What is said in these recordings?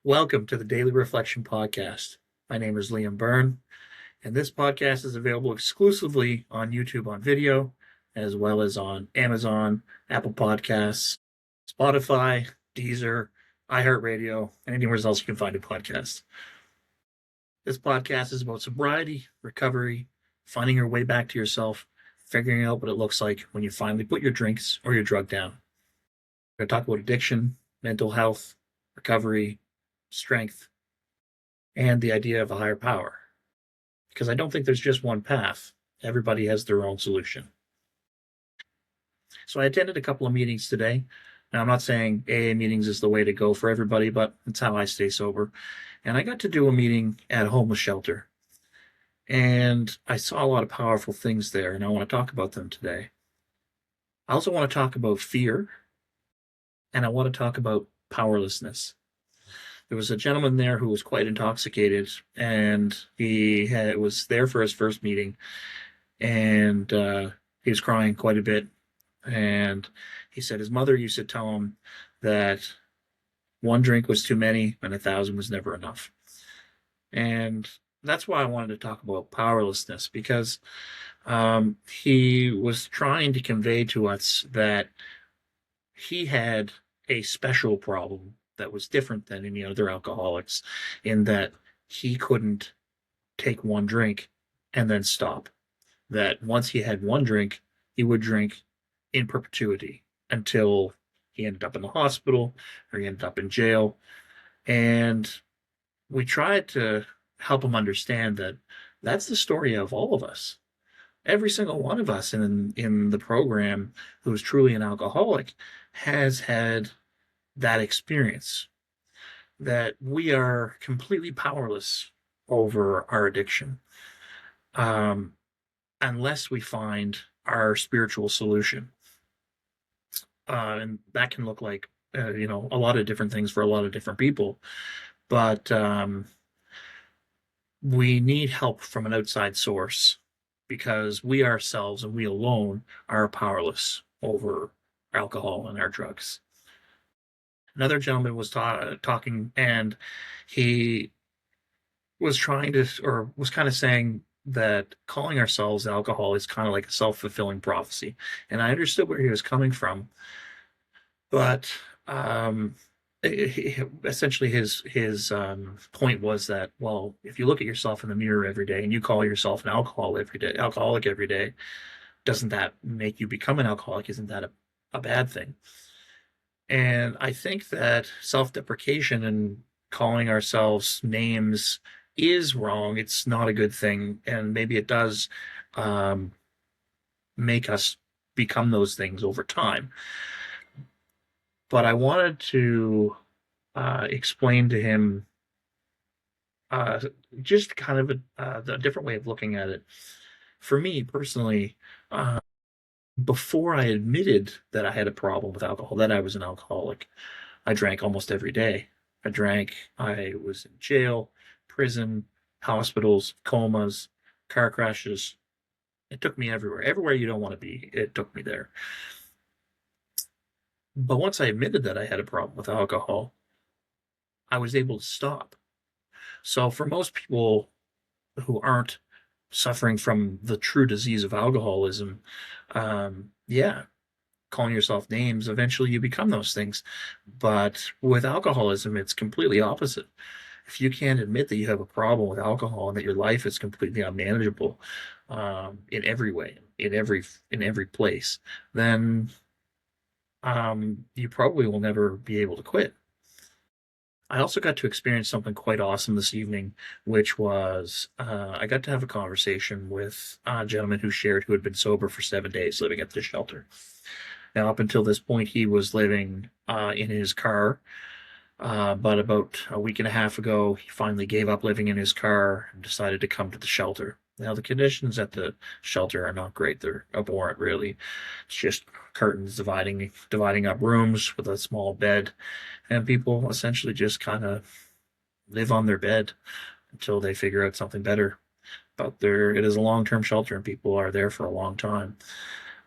Welcome to the Daily Reflection Podcast. My name is Liam Byrne, and this podcast is available exclusively on YouTube on video, as well as on Amazon, Apple Podcasts, Spotify, Deezer, iHeartRadio, and anywhere else you can find a podcast. This podcast is about sobriety, recovery, finding your way back to yourself, figuring out what it looks like when you finally put your drinks or your drug down. We're going to talk about addiction, mental health, recovery, strength, and the idea of a higher power. Because I don't think there's just one path. Everybody has their own solution. So I attended a couple of meetings today. Now, I'm not saying AA meetings is the way to go for everybody, but it's how I stay sober. And I got to do a meeting at a homeless shelter. And I saw a lot of powerful things there, and I want to talk about them today. I also want to talk about fear, and I want to talk about powerlessness. There was a gentleman there who was quite intoxicated, and was there for his first meeting, and he was crying quite a bit. And he said his mother used to tell him that one drink was too many and 1,000 was never enough. And that's why I wanted to talk about powerlessness, because he was trying to convey to us that he had a special problem that was different than any other alcoholics, in that he couldn't take one drink and then stop. That once he had one drink, he would drink in perpetuity until he ended up in the hospital or he ended up in jail. And we tried to help him understand that that's the story of all of us. Every single one of us in the program who is truly an alcoholic has had that experience, that we are completely powerless over our addiction, unless we find our spiritual solution. And that can look like, a lot of different things for a lot of different people. But we need help from an outside source, because we ourselves and we alone are powerless over alcohol and our drugs. Another gentleman was talking, and he was was kind of saying that calling ourselves alcohol is kind of like a self-fulfilling prophecy. And I understood where he was coming from, but essentially his point was that, well, if you look at yourself in the mirror every day and you call yourself an alcoholic every day, doesn't that make you become an alcoholic? Isn't that a bad thing? And I think that self-deprecation and calling ourselves names is wrong. It's not a good thing. And maybe it does make us become those things over time. But I wanted to explain to him just kind of a different way of looking at it. For me personally, before I admitted that I had a problem with alcohol, that I was an alcoholic, I drank almost every day. I was in jail, prison, hospitals, comas, car crashes. It took me everywhere. Everywhere you don't want to be, it took me there. But once I admitted that I had a problem with alcohol, I was able to stop. So for most people who aren't suffering from the true disease of alcoholism, calling yourself names, eventually you become those things. But with alcoholism, it's completely opposite. If you can't admit that you have a problem with alcohol and that your life is completely unmanageable, in every way, in every place, then you probably will never be able to quit. I also got to experience something quite awesome this evening, which was I got to have a conversation with a gentleman who had been sober for 7 days living at the shelter. Now, up until this point, he was living in his car, but about a week and a half ago, he finally gave up living in his car and decided to come to the shelter. Now, the conditions at the shelter are not great. They're abhorrent, really. It's just curtains dividing up rooms with a small bed, and people essentially just kind of live on their bed until they figure out something better. But it is a long-term shelter, and people are there for a long time.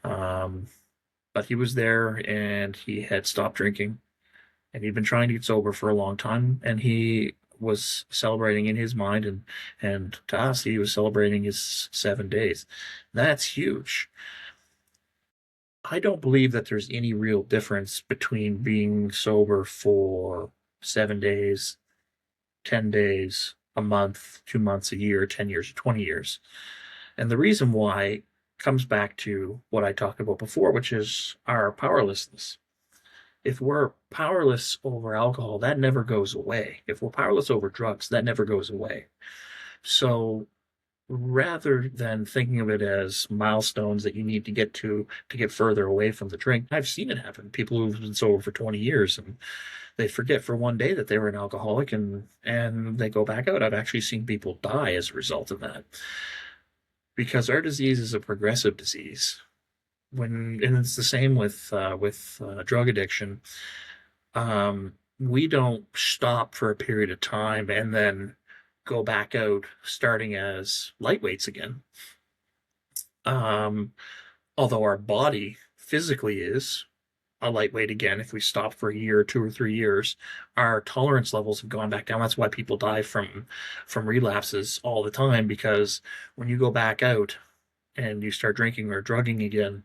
But he was there, and he had stopped drinking, and he'd been trying to get sober for a long time, and he was celebrating in his mind, and to us, he was celebrating his 7 days. That's huge. I don't believe that there's any real difference between being sober for 7 days, 10 days, a month, 2 months, a year, 10 years, or 20 years. And the reason why comes back to what I talked about before, which is our powerlessness. If we're powerless over alcohol, that never goes away. If we're powerless over drugs, that never goes away. So rather than thinking of it as milestones that you need to get further away from the drink, I've seen it happen. People who've been sober for 20 years and they forget for one day that they were an alcoholic, and they go back out. I've actually seen people die as a result of that, because our disease is a progressive disease. And it's the same with drug addiction. We don't stop for a period of time and then go back out starting as lightweights again. Although our body physically is a lightweight again, if we stop for a year, 2 or 3 years, our tolerance levels have gone back down. That's why people die from relapses all the time, because when you go back out and you start drinking or drugging again,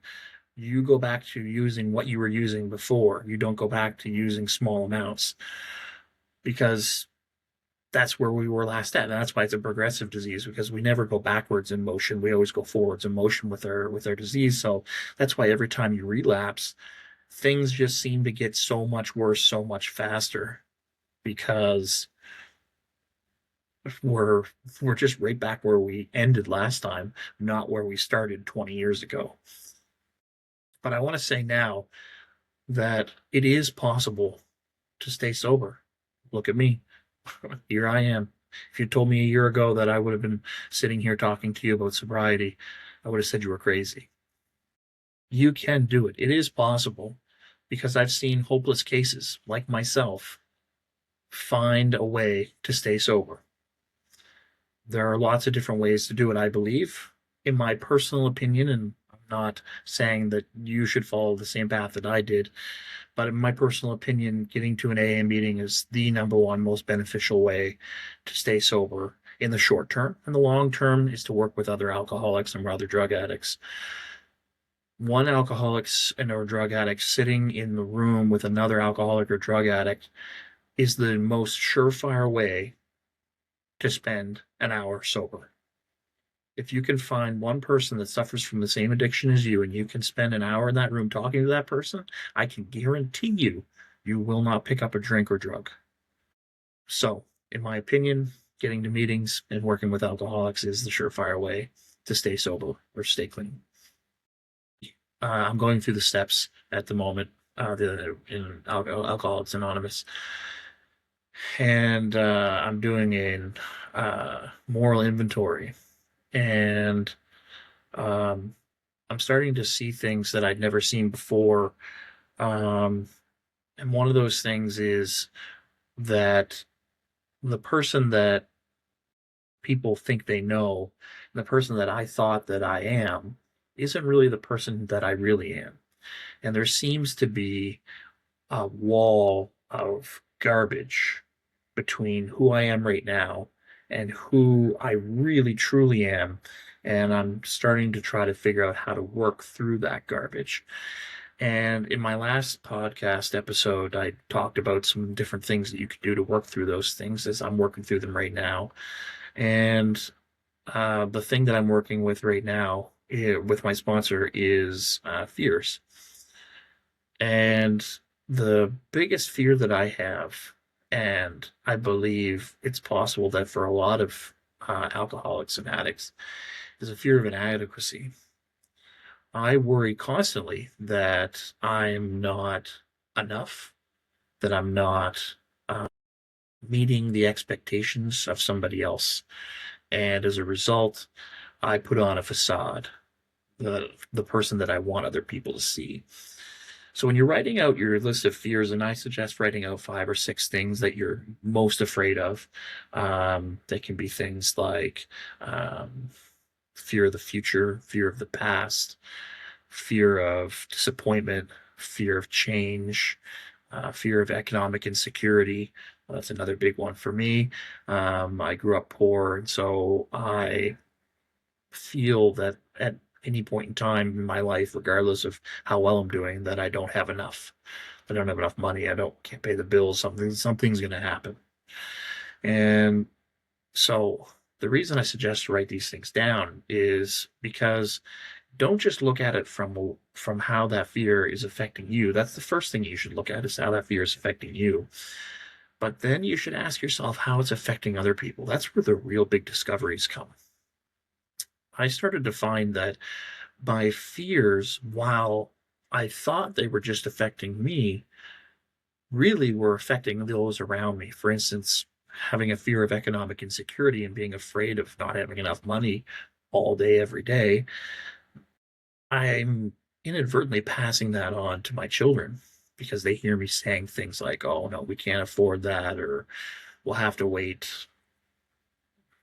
you go back to using what you were using before. You don't go back to using small amounts, because that's where we were last at. And that's why it's a progressive disease, because we never go backwards in motion. We always go forwards in motion with our disease. So that's why every time you relapse, things just seem to get so much worse, so much faster, because we're just right back where we ended last time, not where we started 20 years ago. But I want to say now that it is possible to stay sober. Look at me. Here I am. If you told me a year ago that I would have been sitting here talking to you about sobriety, I would have said you were crazy. You can do it. It is possible, because I've seen hopeless cases like myself find a way to stay sober. There are lots of different ways to do it, I believe. In my personal opinion, and I'm not saying that you should follow the same path that I did, but in my personal opinion, getting to an AA meeting is the number one most beneficial way to stay sober in the short term. And the long term is to work with other alcoholics and other drug addicts. One alcoholic and or drug addict sitting in the room with another alcoholic or drug addict is the most surefire way to spend an hour sober. If you can find one person that suffers from the same addiction as you, and you can spend an hour in that room talking to that person, I can guarantee you, you will not pick up a drink or drug. So, in my opinion, getting to meetings and working with alcoholics is the surefire way to stay sober or stay clean. I'm going through the steps at the moment in Alcoholics Anonymous, and I'm doing a moral inventory, and I'm starting to see things that I'd never seen before. And one of those things is that the person that people think they know, the person that I thought that I am, isn't really the person that I really am. And there seems to be a wall of garbage between who I am right now and who I really truly am. And I'm starting to try to figure out how to work through that garbage. And in my last podcast episode, I talked about some different things that you could do to work through those things, as I'm working through them right now. And the thing that I'm working with right now with my sponsor is fears. And the biggest fear that I have, and I believe it's possible that for a lot of alcoholics and addicts, is a fear of inadequacy. I worry constantly that I'm not enough, that I'm not meeting the expectations of somebody else. And as a result, I put on a facade, the person that I want other people to see. So when you're writing out your list of fears, and I suggest writing out 5 or 6 things that you're most afraid of, they can be things like fear of the future, fear of the past, fear of disappointment, fear of change, Fear of economic insecurity. Well, that's another big one for me. I grew up poor, and so I feel that at any point in time in my life, regardless of how well I'm doing, that I don't have enough. I don't have enough money. Can't pay the bills. Something's going to happen. And so the reason I suggest to write these things down is because don't just look at it from how that fear is affecting you. That's the first thing you should look at, is how that fear is affecting you. But then you should ask yourself how it's affecting other people. That's where the real big discoveries come. I started to find that my fears, while I thought they were just affecting me, really were affecting those around me. For instance, having a fear of economic insecurity and being afraid of not having enough money all day, every day, I'm inadvertently passing that on to my children because they hear me saying things like, oh, no, we can't afford that, or we'll have to wait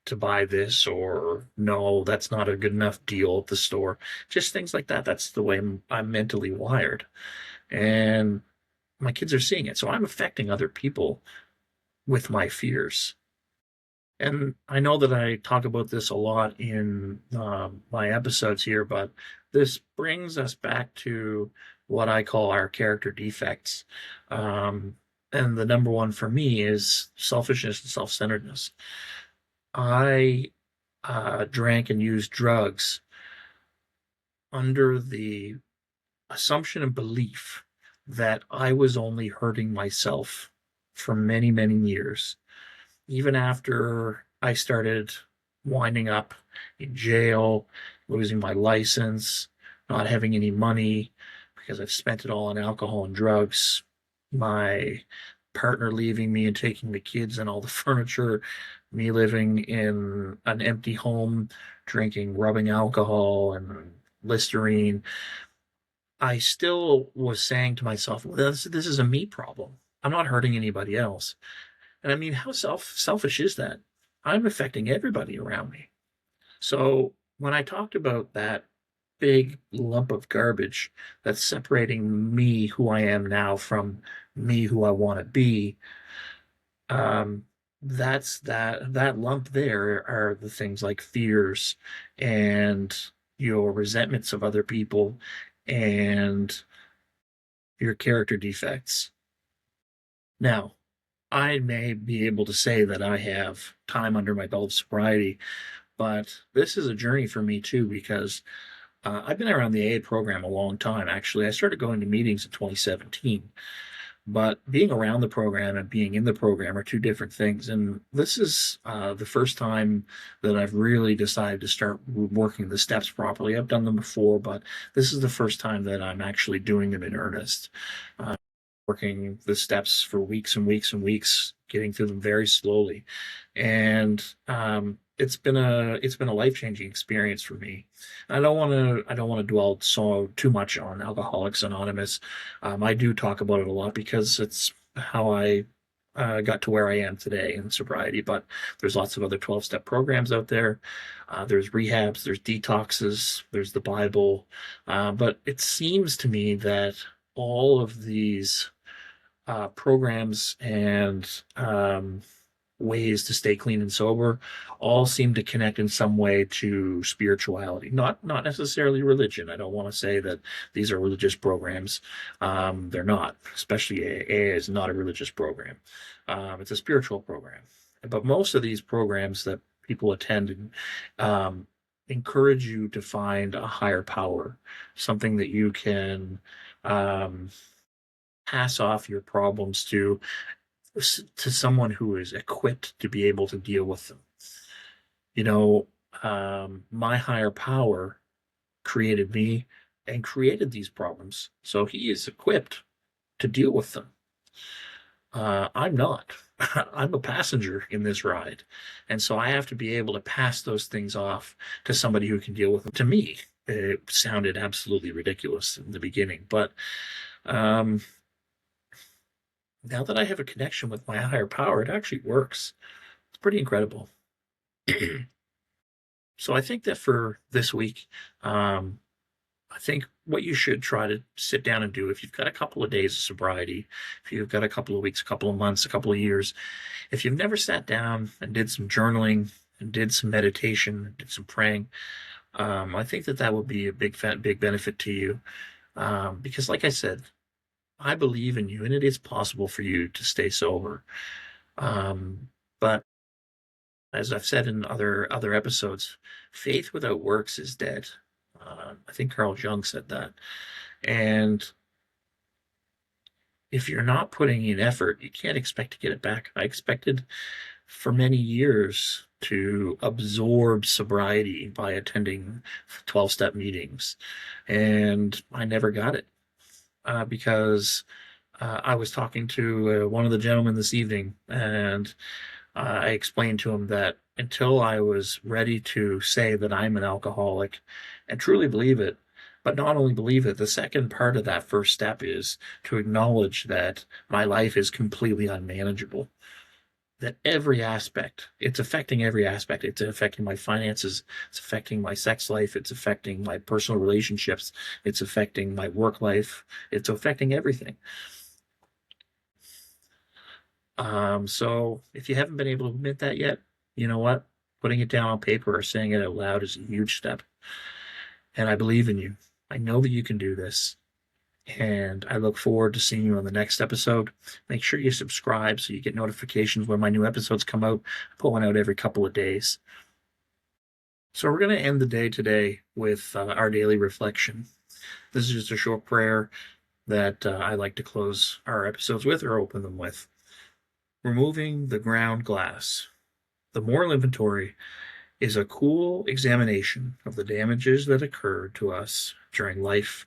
to buy this, or no, that's not a good enough deal at the store. Just things like that. That's the way I'm mentally wired. And my kids are seeing it. So I'm affecting other people with my fears. And I know that I talk about this a lot in my episodes here, but this brings us back to what I call our character defects. And the number one for me is selfishness and self-centeredness. I drank and used drugs under the assumption and belief that I was only hurting myself for many, many years. Even after I started winding up in jail, losing my license, not having any money because I've spent it all on alcohol and drugs, my partner leaving me and taking the kids and all the furniture, me living in an empty home, drinking, rubbing alcohol and Listerine, I still was saying to myself, well, this is a me problem. I'm not hurting anybody else. And I mean, how selfish is that? I'm affecting everybody around me. So when I talked about that big lump of garbage that's separating me, who I am now, from me, who I want to be, um, that's that lump there are the things like fears and your resentments of other people and your character defects. Now, I may be able to say that I have time under my belt of sobriety, but this is a journey for me too, because I've been around the AA program a long time. Actually, I started going to meetings in 2017, but being around the program and being in the program are two different things. And this is the first time that I've really decided to start working the steps properly. I've done them before, but this is the first time that I'm actually doing them in earnest. Working the steps for weeks and weeks and weeks, getting through them very slowly, and it's been a life-changing experience for me. I don't want to dwell so too much on Alcoholics Anonymous. I do talk about it a lot because it's how I got to where I am today in sobriety. But there's lots of other 12-step programs out there. There's rehabs, there's detoxes, there's the Bible. But it seems to me that all of these programs and ways to stay clean and sober all seem to connect in some way to spirituality, not necessarily religion. I don't want to say that these are religious programs. They're not, especially AA is not a religious program. It's a spiritual program. But most of these programs that people attend encourage you to find a higher power, something that you can pass off your problems to someone who is equipped to be able to deal with them. You know, my higher power created me and created these problems, so he is equipped to deal with them. I'm not. I'm a passenger in this ride, and so I have to be able to pass those things off to somebody who can deal with them. To me, it sounded absolutely ridiculous in the beginning, but um, now that I have a connection with my higher power, it actually works. It's pretty incredible. So I think that for this week, I think what you should try to sit down and do if you've got a couple of days of sobriety, if you've got a couple of weeks, a couple of months, a couple of years, if you've never sat down and did some journaling and did some meditation, did some praying, I think that would be a big benefit to you. Because like I said, I believe in you and it is possible for you to stay sober. But as I've said in other episodes, faith without works is dead. I think Carl Jung said that. And if you're not putting in effort, you can't expect to get it back. I expected for many years to absorb sobriety by attending 12-step meetings, and I never got it because I was talking to one of the gentlemen this evening, and I explained to him that until I was ready to say that I'm an alcoholic and truly believe it, but not only believe it, the second part of that first step is to acknowledge that my life is completely unmanageable. That every aspect, it's affecting every aspect. It's affecting my finances. It's affecting my sex life. It's affecting my personal relationships. It's affecting my work life. It's affecting everything. So if you haven't been able to admit that yet, you know what? Putting it down on paper or saying it out loud is a huge step. And I believe in you. I know that you can do this. And I look forward to seeing you on the next episode. Make sure you subscribe so you get notifications when my new episodes come out. I put one out every couple of days. So we're going to end the day today with our daily reflection. This is just a short prayer that I like to close our episodes with or open them with. Removing the ground glass. The moral inventory is a cool examination of the damages that occurred to us during life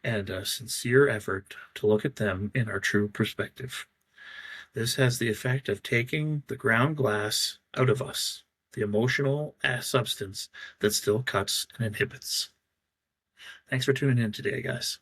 and a sincere effort to look at them in our true perspective. This has the effect of taking the ground glass out of us, the emotional substance that still cuts and inhibits. Thanks for tuning in today, guys.